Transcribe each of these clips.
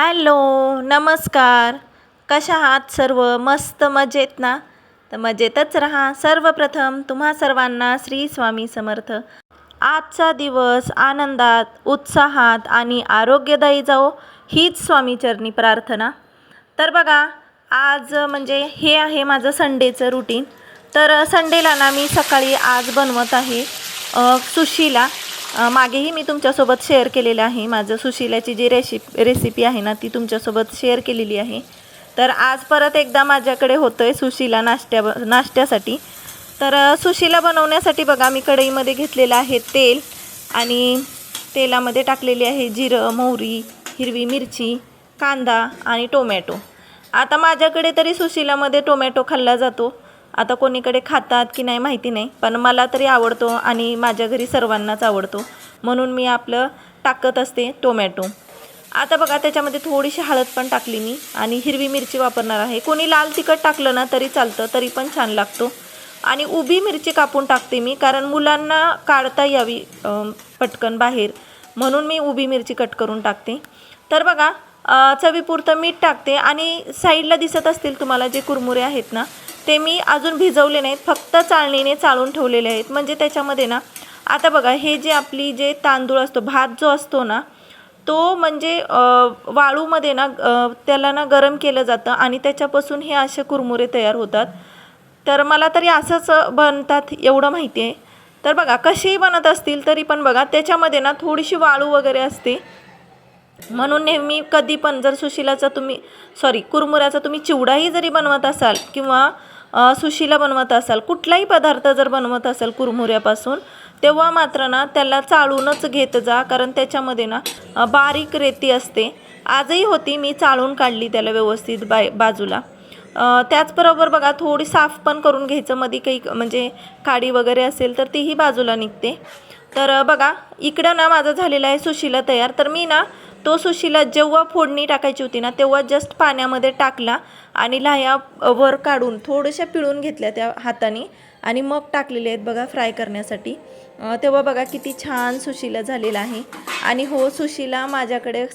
Hello, नमस्कार. कशा आहात सर्व? मस्त मजेत ना? तर मजेतच राहा. सर्वप्रथम तुम्हा सर्वांना श्री स्वामी समर्थ. आजचा दिवस आनंदात, उत्साहात आणि आरोग्यदायी जाओ हीच स्वामीचरणी प्रार्थना. तर बघा, आज म्हणजे हे आहे माझं संडेचं रुटीन. तर संडेला ना मी सकाळी आज बनवत आहे सुशीला. मागेही मी तुमच्यासोबत शेअर केलेलं आहे. माझं सुशिलाची जी रेसिपी आहे ना ती तुमच्यासोबत शेअर केलेली आहे. तर आज परत एकदा माझ्याकडे होतं आहे सुशिला नाश्त्यासाठी. तर सुशिला बनवण्यासाठी बघा मी कढईमध्ये घेतलेलं आहे तेल आणि तेलामध्ये टाकलेली आहे जिरं, मोहरी, हिरवी मिरची, कांदा आणि टोमॅटो. आता माझ्याकडे तरी सुशिलामध्ये टोमॅटो खाल्ला जातो. आता कोणीकडे खातात की नाही माहिती नाही, पण मला तरी आवडतो आणि माझ्या घरी सर्वांनाच आवडतो, म्हणून मी आपलं टाकत असते टोमॅटो. आता बघा त्याच्यामध्ये थोडीशी हळद पण टाकली मी आणि हिरवी मिरची वापरणार आहे. कोणी लाल तिखट टाकलं ना तरी चालतं, तरी पण छान लागतो. आणि उभी मिरची कापून टाकते मी, कारण मुलांना काढता यावी पटकन बाहेर, म्हणून मी उभी मिरची कट करून टाकते. तर बघा चवीपुरतं मीठ टाकते आणि साईडला दिसत असतील तुम्हाला जे कुरमुरे आहेत ना ते मी अजून भिजवले नाहीत, फक्त चाळणीने चाळून ठेवलेले आहेत. म्हणजे त्याच्यामध्ये ना आता बघा हे जे आपली जे तांदूळ असतो, भात जो असतो ना तो म्हणजे वाळूमध्ये ना त्याला ना गरम केलं जातं आणि त्याच्यापासून हे असे कुरमुरे तयार होतात. तर मला तरी असंच बनतात एवढं माहिती आहे. तर बघा कसेही बनत असतील तरी पण बघा त्याच्यामध्ये ना थोडीशी वाळू वगैरे असते, म्हणून नेहमी कधी पण जर सुशिलाचा कुरमुऱ्याचा तुम्ही चिवडाही जरी बनवत असाल किंवा सुशिला बनवत असाल, कुठलाही पदार्थ जर बनवत असाल कुरमुऱ्यापासून, तेव्हा मात्र ना त्याला चाळूनच घेत जा, कारण त्याच्यामध्ये ना बारीक रेती असते. आजही होती, मी चाळून काढली त्याला व्यवस्थित बाजूला. त्याचबरोबर बघा थोडी साफ पण करून घ्यायचं, मध्ये काही म्हणजे काडी वगैरे असेल तर तीही बाजूला निघते. तर बघा इकडं ना माझं झालेलं आहे सुशिला तयार. तर मी ना तो सुशिला जेव्हा फोडणी टाकायची होती ना तेव्हा जस्ट पाण्यामध्ये टाकला आणि लाह्या वर काढून थोड्याशा पिळून घेतल्या त्या हाताने आणि मग टाकलेले आहेत बघा फ्राय करण्यासाठी. तेव्हा बघा किती छान सुशिला झालेला आहे. आणि हो, सुशिला माझ्याकडे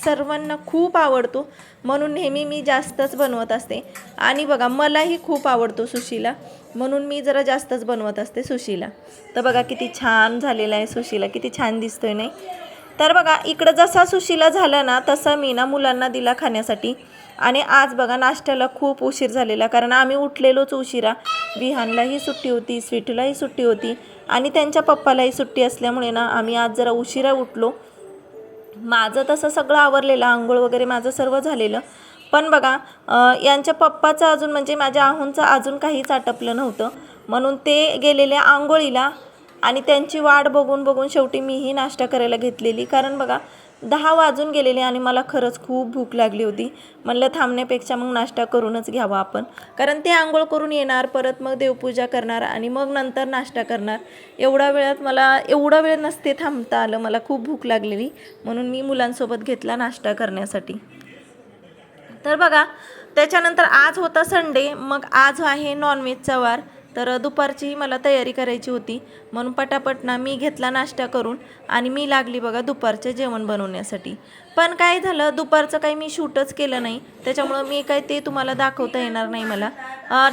सर्वांना खूप आवडतो, म्हणून नेहमी मी जास्तच बनवत असते. आणि बघा मलाही खूप आवडतो सुशिला, म्हणून मी जरा जास्तच बनवत असते सुशिला. तर बघा किती छान झालेला आहे सुशिला, किती छान दिसतोय नाही. तर बघा इकडं जसा सुशिला झाला ना तसा मी ना मुलांना दिला खाण्यासाठी. आणि आज बघा नाश्त्याला खूप उशीर झालेला, कारण आम्ही उठलेलोच उशिरा. विहानलाही सुट्टी होती, स्वीटूलाही सुट्टी होती आणि त्यांच्या पप्पालाही सुट्टी असल्यामुळे ना आम्ही आज जरा उशिरा उठलो. माझं तसं सगळं आवरलेलं, आंघोळ वगैरे माझं सर्व झालेलं, पण बघा यांच्या पप्पाचं अजून म्हणजे माझ्या आहूंचं अजून काहीच आटपलं नव्हतं, म्हणून ते गेलेले आंघोळीला. आणि त्यांची वाट बघून बघून शेवटी मीही नाश्ता करायला घेतलेली, कारण बघा 10 वाजून गेलेले आणि मला खरंच खूप भूक लागली होती. म्हणलं थांबण्यापेक्षा मग नाश्ता करूनच घ्यावा आपण, कारण ते आंघोळ करून येणार, परत मग देवपूजा करणार आणि मग नंतर नाश्ता करणार. एवढा वेळ नसते थांबता आलं, मला खूप भूक लागलेली, म्हणून मी मुलांसोबत घेतला नाश्ता करण्यासाठी. तर बघा त्याच्यानंतर आज होता संडे, मग आज आहे नॉनव्हेजचा वार. तर दुपारची मला तयारी करायची होती, म्हणून पटापट ना मी घेतला नाश्ता करून आणि मी लागली बघा दुपारचं जेवण बनवण्यासाठी. पण काय झालं, दुपारचं काही मी शूटच केलं नाही, त्याच्यामुळं मी काय ते तुम्हाला दाखवता येणार नाही मला.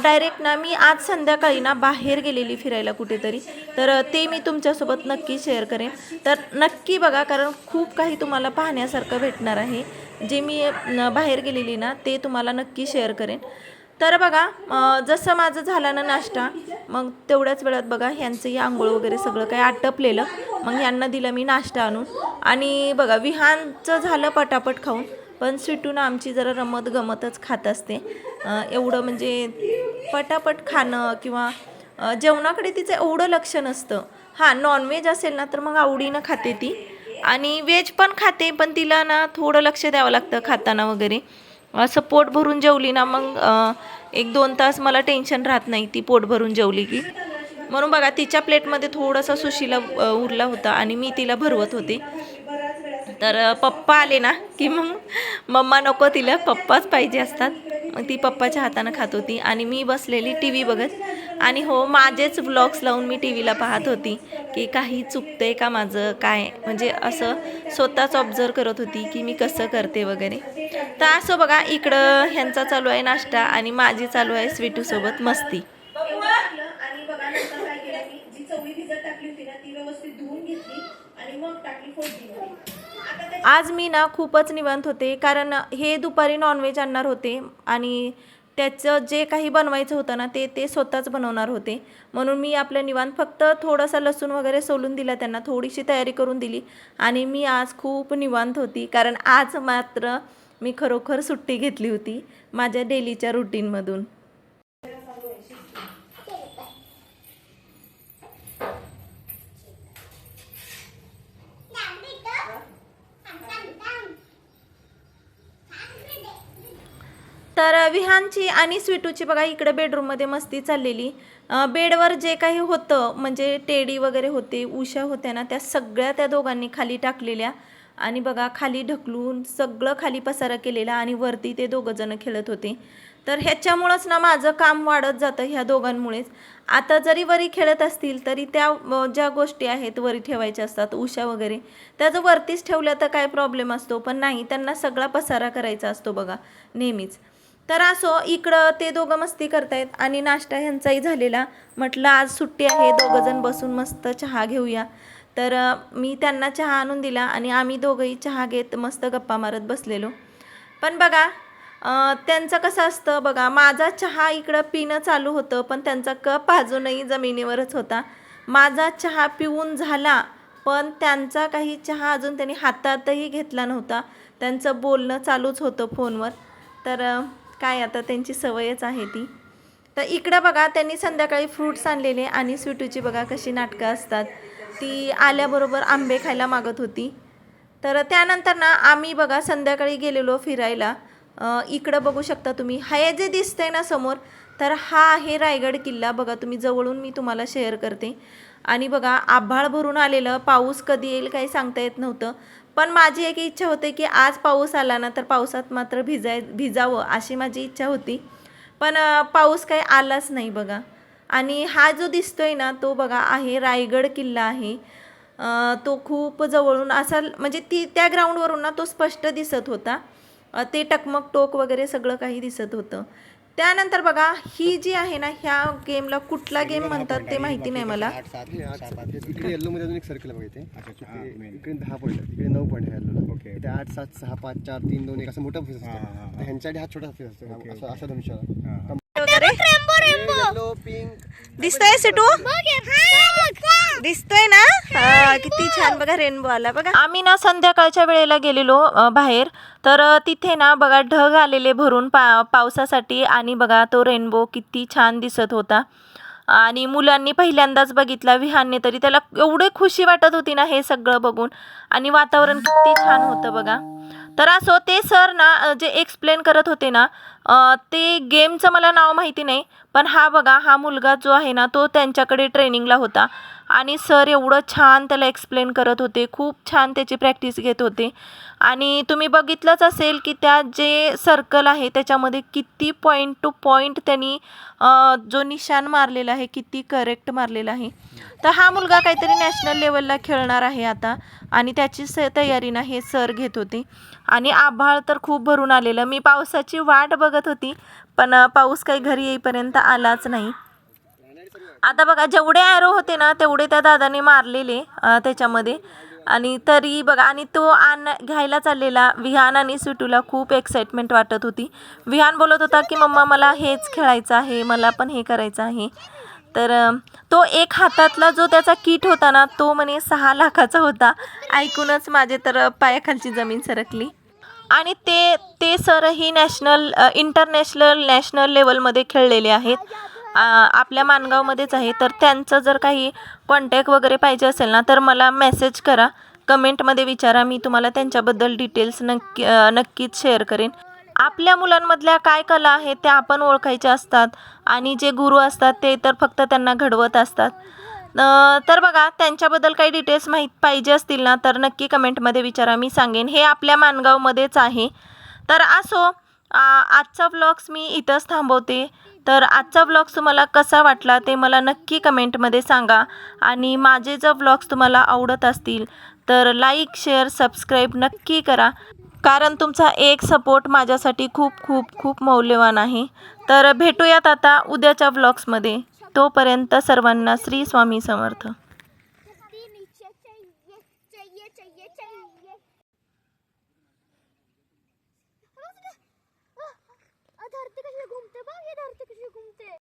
डायरेक्ट ना मी आज संध्याकाळी ना बाहेर गेलेली फिरायला कुठेतरी, तर ते मी तुमच्यासोबत नक्की शेअर करेन. तर नक्की बघा, कारण खूप काही तुम्हाला पाहण्यासारखं भेटणार आहे. जे मी बाहेर गेलेली ना ते तुम्हाला नक्की शेअर करेन. तर बघा जसं माझं झालं ना नाश्ता, मग तेवढ्याच वेळात बघा ह्यांचंही आंघोळ वगैरे सगळं काही आटपलेलं, मग ह्यांना दिलं मी नाश्ता आणून. आणि बघा विहानचं झालं पटापट खाऊन, पण स्वीटून आमची जरा रमत गमतच खात असते. एवढं म्हणजे पटापट खाणं किंवा जेवणाकडे तिचं एवढं लक्ष नसतं. हां, नॉनव्हेज असेल ना तर मग आवडीनं खाते ती, आणि व्हेज पण खाते, पण तिला ना थोडं लक्ष द्यावं लागतं खाताना वगैरे. असं पोट भरून जेवली ना मग 1-2 तास मला टेन्शन राहत नाही ती पोट भरून जेवली की. म्हणून बघा तिच्या प्लेटमध्ये थोडासा सुशिला उरला होता आणि मी तिला भरवत होते. तर पप्पा आले ना की मग मम्मा नको, तिला पप्पाच पाहिजे असतात, मग ती पप्पाच्या हातानं खात होती आणि मी बसलेली टी व्ही बघत. आणि हो, माझेच व्लॉग्स लावून मी टी व्हीला पाहत होती की काही चुकतंय का माझं काय, म्हणजे असं स्वतःच ऑब्झर्व करत होती की मी कसं करते वगैरे. तर असं बघा, इकडं ह्यांचा चालू आहे नाश्ता आणि माझी चालू आहे स्वीटूसोबत मस्ती. आणि बघा नंतर काय केलं मी, जी चवळी भिजत टाकली होती ना ती व्यवस्थित धुवून घेतली आणि मग टाकली फोडणीमध्ये. आज मी ना खूपच निवांत होते, कारण हे दुपारी नॉनव्हेज आणणार होते आणि त्याचं जे काही बनवायचं होतं ना ते स्वतःच बनवणार होते. म्हणून मी आपलं निवांत फक्त थोडासा लसूण वगैरे सोलून दिला त्यांना, थोडीशी तयारी करून दिली आणि मी आज खूप निवांत होती, कारण आज मात्र मी खरोखर सुट्टी घेतली होती माझ्या डेलीच्या रुटीनमधून. तर विहानची आणि स्वीटूची बघा इकडे बेडरूममध्ये मस्ती चाललेली. बेडवर जे काही होतं म्हणजे टेडी वगैरे होते, उषा होत्या ना, त्या सगळ्या त्या दोघांनी खाली टाकलेल्या आणि बघा खाली ढकलून सगळं खाली पसारा केलेला आणि वरती ते दोघंजणं खेळत होते. तर ह्याच्यामुळंच ना माझं काम वाढत जातं ह्या दोघांमुळेच. आता जरी वरी खेळत असतील तरी त्या ज्या गोष्टी आहेत वरी ठेवायच्या असतात, उषा वगैरे, त्याचं वरतीच ठेवलं तर काय प्रॉब्लेम असतो, पण नाही, त्यांना सगळा पसारा करायचा असतो बघा नेहमीच. तर असो, इकडं ते दोघं मस्ती करतायत आणि नाश्ता ह्यांचाही झालेला. म्हटलं आज सुट्टी आहे, दोघंजण बसून मस्त चहा घेऊया. तर मी त्यांना चहा आणून दिला आणि आम्ही दोघंही चहा घेत मस्त गप्पा मारत बसलेलो. पण बघा त्यांचं कसं असतं बघा, माझा चहा इकडं पिणं चालू होतं पण त्यांचा कप अजूनही जमिनीवरच होता. माझा चहा पिऊन झाला पण त्यांचा काही चहा अजून त्यांनी हातातही घेतला नव्हता. त्यांचं बोलणं चालूच होतं फोनवर. तर काय आता त्यांची सवयच आहे ती. तर इकडं बघा त्यांनी संध्याकाळी फ्रूट्स आणलेले आणि स्वीटूची बघा कशी नाटकं असतात. ती आल्याबरोबर आंबे खायला मागत होती. तर त्यानंतर ना आम्ही बघा संध्याकाळी गेलेलो फिरायला. इकडं बघू शकता तुम्ही, हे जे दिसतंय ना समोर, तर हा आहे रायगड किल्ला. बघा तुम्ही जवळून मी तुम्हाला शेअर करते. आणि बघा आभाळ भरून आलेलं, पाऊस कधी येईल काही सांगता येत नव्हतं. पण माझी एक इच्छा होती की आज पाऊस आला ना तर पावसात मात्र भिजावं अशी माझी इच्छा होती. पण पाऊस काही आलाच नाही बघा. आणि हा जो दिसतोय ना तो बघा आहे रायगड किल्ला आहे. तो खूप जवळून असा म्हणजे त्या ग्राउंडवरून ना तो स्पष्ट दिसत होता. ते टकमक टोक वगैरे सगळं काही दिसत होतं. त्यानंतर बघा ही जी आहे ना, ह्या गेमला कुठला गेम म्हणतात ते माहिती नाही मला. इकडे येल्लो मध्ये अजून एक सर्कल बघायचे, इकडे 10 पॉईंट आहेत, इकडे 9 पॉईंट आहे येल्लोला. इथे 8 7 6 5 4 3 2 1 असं मोठा फेस असतो. ह्यांच्यासाठी हा छोटा फेस असतो, असं असं धनुष्याला दिसतोय सिटू, दिसतोय ना. किती छान बघा रेनबो आला बघा. आम्ही ना संध्याकाळच्या वेळेला गेलेलो बाहेर, तर तिथे ना बघा ढग आलेले भरून पावसासाठी आणि बघा तो रेनबो किती छान दिसत होता. आणि मुलांनी पहिल्यांदाच बघितला, विहानने तरी त्याला एवढी खुशी वाटत होती ना हे सगळं बघून. आणि वातावरण किती छान होतं बघा. तर असो, ते सर ना जे एक्सप्लेन करत होते ना, ते गेमचं मला नाव माहिती नाही, पण हा बघा हा मुलगा जो आहे ना तो त्यांच्याकडे ट्रेनिंगला होता आणि सर एवढं छान त्याला एक्सप्लेन करत होते, खूप छान त्याची प्रॅक्टिस घेत होते. आणि तुम्ही बघितलंच असेल की त्या जे सर्कल आहे त्याच्यामध्ये किती पॉईंट टू पॉईंट त्यांनी जो निशाण मारलेला आहे किती करेक्ट मारलेला आहे. तर हा मुलगा काहीतरी नॅशनल लेवलला खेळणार आहे आता आणि त्याची तयारी ना हे सर घेत होते. आणि आभाळ तर खूप भरून आलेलं, मी पावसाची वाट बघत होती पण पाऊस काही घरी येईपर्यंत आलाच नाही. आता बघा जेवढे ॲरो होते ना तेवढे त्या दादाने मारलेले त्याच्यामध्ये. आणि तरी बघा, आणि तो घ्यायला चाललेला. विहान आणि स्वीटूला खूप एक्साइटमेंट वाटत होती. विहान बोलत होता की मम्मा मला हेच खेळायचं आहे, मला पण हे करायचं आहे. तर तो एक हातातला जो त्याचा किट होता ना तो म्हणे 6 लाखाचा होता. ऐकूनच माझे तर पायाखालची जमीन सरकली. आणि ते सरही इंटरनॅशनल नॅशनल लेवलमध्ये खेळलेले आहेत. आपल्या माणगावमध्येच आहे. तर त्यांचं जर काही कॉन्टॅक्ट वगैरे पाहिजे असेल ना तर मला मेसेज करा, कमेंटमध्ये विचारा, मी तुम्हाला त्यांच्याबद्दल डिटेल्स नक्कीच शेअर करेन. आपल्या मुलांमधल्या काय कला आहेत त्या आपण ओळखायच्या असतात आणि जे गुरु असतात ते तर फक्त त्यांना घडवत असतात. तर बघा त्यांच्याबद्दल काही डिटेल्स पाहिजे असतील ना तर नक्की कमेंटमध्ये विचारा, मी सांगेन. हे आपल्या माणगावमध्येच आहे. तर असो, आजचा व्लॉग्स मी इथंच थांबवते. तर आजचा व्लॉग्स तुम्हाला कसा वाटला ते मला नक्की कमेंटमध्ये सांगा. आणि माझे जर व्लॉग्स तुम्हाला आवडत असतील तर लाईक शेअर सबस्क्राईब नक्की करा, कारण तुमचा एक सपोर्ट माझ्यासाठी खूप खूप खूप मौल्यवान आहे. तर भेटूयात आता उद्याच्या व्लॉग्समध्ये. तोपर्यंत सर्वांना श्री स्वामी समर्थ. धरती कशी घूमते बघ, हे धरती कशी घूमते.